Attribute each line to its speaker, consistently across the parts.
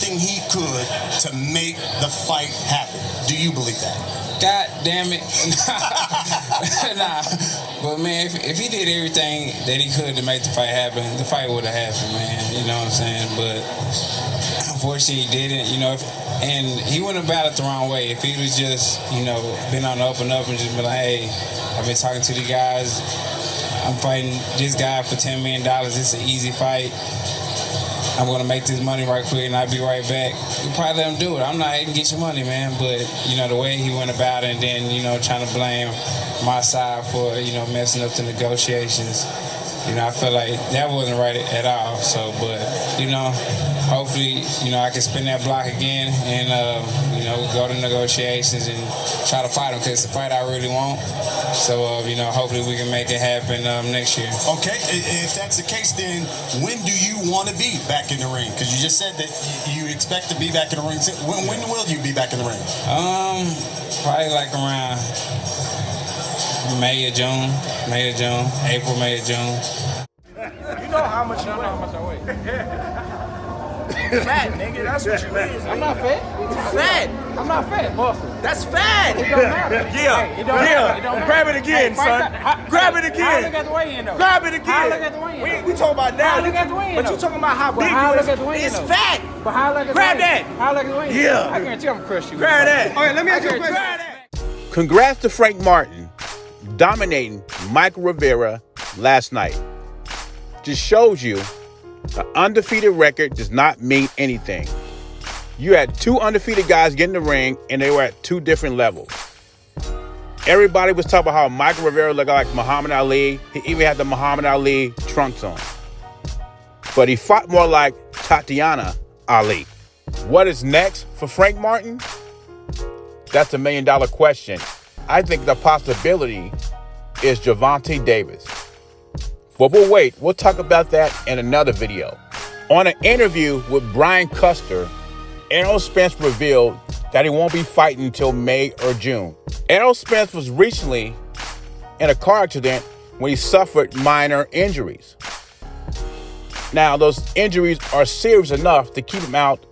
Speaker 1: everything he could to make the fight happen. Do you believe that?
Speaker 2: God damn it. Nah. But, man, if he did everything that he could to make the fight happen, the fight would have happened, man. You know what I'm saying? But unfortunately, he didn't. You know, and he wouldn't have battled the wrong way. If he was just, you know, been on the up and up and just been like, hey, I've been talking to the guys. I'm fighting this guy for $10 million. It's an easy fight. I'm going to make this money right quick and I'll be right back. You probably let him do it. I'm not even get your money, man. But, you know, the way he went about it and then, you know, trying to blame my side for, you know, messing up the negotiations, you know, I feel like that wasn't right at all. So, but, you know, hopefully, you know, I can spin that block again and, you know, go to negotiations and try to fight him because it's a fight I really want. So, you know, hopefully we can make it happen next year.
Speaker 1: Okay, if that's the case, then when do you want to be back in the ring? Because you just said that you expect to be back in the ring. When will you be back in the ring?
Speaker 2: Probably like around May or June, April, May or June.
Speaker 3: You know how much I weigh. Fat, nigga. That's what you is.
Speaker 4: I'm not fat.
Speaker 3: Fat.
Speaker 4: I'm not fat, muscle.
Speaker 3: That's fat.
Speaker 4: It don't matter.
Speaker 3: Yeah.
Speaker 4: Hey, it don't matter. It don't matter.
Speaker 3: Grab it again, son. Grab it again.
Speaker 4: How I look at the weigh-in, though?
Speaker 3: Grab it again.
Speaker 4: How I look at the weigh-in,
Speaker 3: We talking about now.
Speaker 4: How I look at the weigh-in,
Speaker 3: But you
Speaker 4: though?
Speaker 3: talking about how big
Speaker 4: how I
Speaker 3: you
Speaker 4: look at the
Speaker 3: is.
Speaker 4: weigh-in,
Speaker 3: It's
Speaker 4: though?
Speaker 3: fat.
Speaker 4: But how I look at
Speaker 3: Grab
Speaker 4: the weigh-in?
Speaker 3: that.
Speaker 4: How I look at the weigh-in?
Speaker 3: Yeah.
Speaker 4: I guarantee I'm gonna crush you.
Speaker 3: Grab that.
Speaker 4: All right, let me ask you a
Speaker 3: Grab
Speaker 4: question.
Speaker 3: that.
Speaker 5: Congrats to Frank Martin dominating Michael Rivera last night. Just shows you an undefeated record does not mean anything. You had two undefeated guys get in the ring, and they were at two different levels. Everybody was talking about how Michael Rivera looked like Muhammad Ali. He even had the Muhammad Ali trunks on. But he fought more like Tatiana Ali. What is next for Frank Martin? That's $1 million question. I think the possibility is Gervonta Davis. But we'll wait. We'll talk about that in another video. On an interview with Brian Custer, Errol Spence revealed that he won't be fighting until May or June. Errol Spence was recently in a car accident when he suffered minor injuries. Now, those injuries are serious enough to keep him out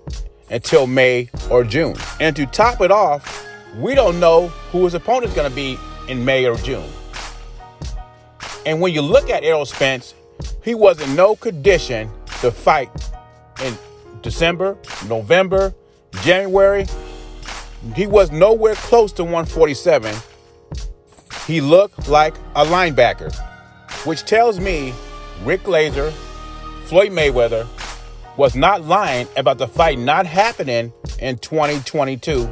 Speaker 5: until May or June. And to top it off, we don't know who his opponent's going to be in May or June. And when you look at Errol Spence, he was in no condition to fight in December, November, January. He was nowhere close to 147. He looked like a linebacker, which tells me Rick Laser, Floyd Mayweather, was not lying about the fight not happening in 2022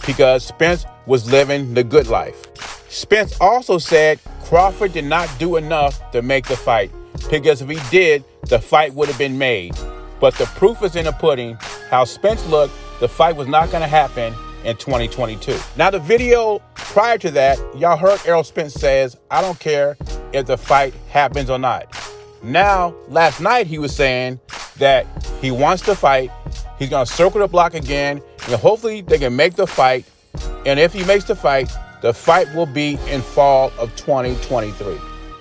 Speaker 5: because Spence was living the good life. Spence also said Crawford did not do enough to make the fight because if he did, the fight would have been made. But the proof is in the pudding. How Spence looked, the fight was not going to happen in 2022. Now, the video prior to that, y'all heard Errol Spence says, I don't care if the fight happens or not. Now, last night he was saying that he wants to fight. He's going to circle the block again, and hopefully they can make the fight. And if he makes the fight will be in fall of 2023.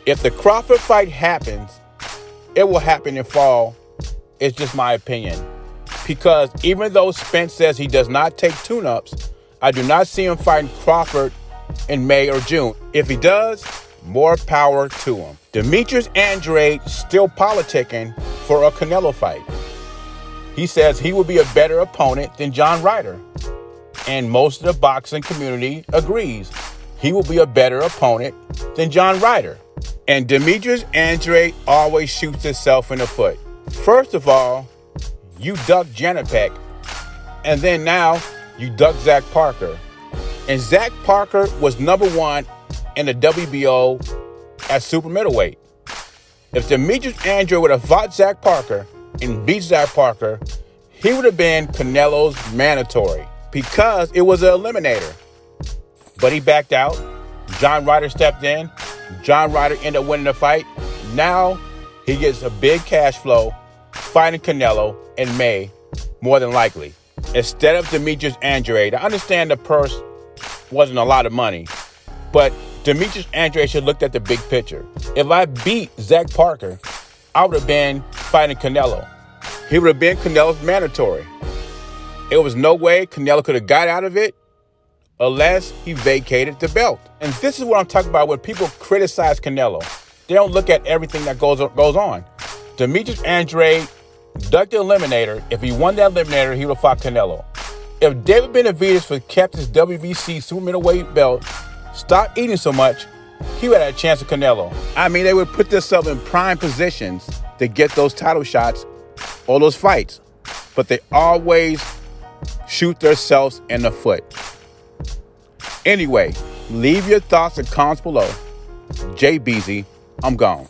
Speaker 5: If the Crawford fight happens, it will happen in fall. It's just my opinion. Because even though Spence says he does not take tune-ups, I do not see him fighting Crawford in May or June. If he does, more power to him. Demetrius Andrade still politicking for a Canelo fight. He says he will be a better opponent than John Ryder. And most of the boxing community agrees. He will be a better opponent than John Ryder. And Demetrius Andrade always shoots himself in the foot. First of all, you ducked Janopek, and then now you ducked Zach Parker. And Zach Parker was number one in the WBO at super middleweight. If Demetrius Andrade would have fought Zach Parker and beat Zach Parker, he would have been Canelo's mandatory because it was an eliminator. But he backed out. John Ryder stepped in. John Ryder ended up winning the fight. Now he gets a big cash flow fighting Canelo in May, more than likely. Instead of Demetrius Andrade, I understand the purse wasn't a lot of money, but Demetrius Andrade should have looked at the big picture. If I beat Zach Parker, I would have been fighting Canelo. He would have been Canelo's mandatory. There was no way Canelo could have got out of it unless he vacated the belt. And this is what I'm talking about when people criticize Canelo. They don't look at everything that goes on. Demetrius Andrade ducked the eliminator. If he won that eliminator, he would have fought Canelo. If David Benavidez would have kept his WBC super middleweight belt, stopped eating so much, he would have had a chance with Canelo. I mean, they would put themselves in prime positions to get those title shots or those fights. But they always shoot themselves in the foot. Anyway, leave your thoughts and comments below. Jay Beezy, I'm gone.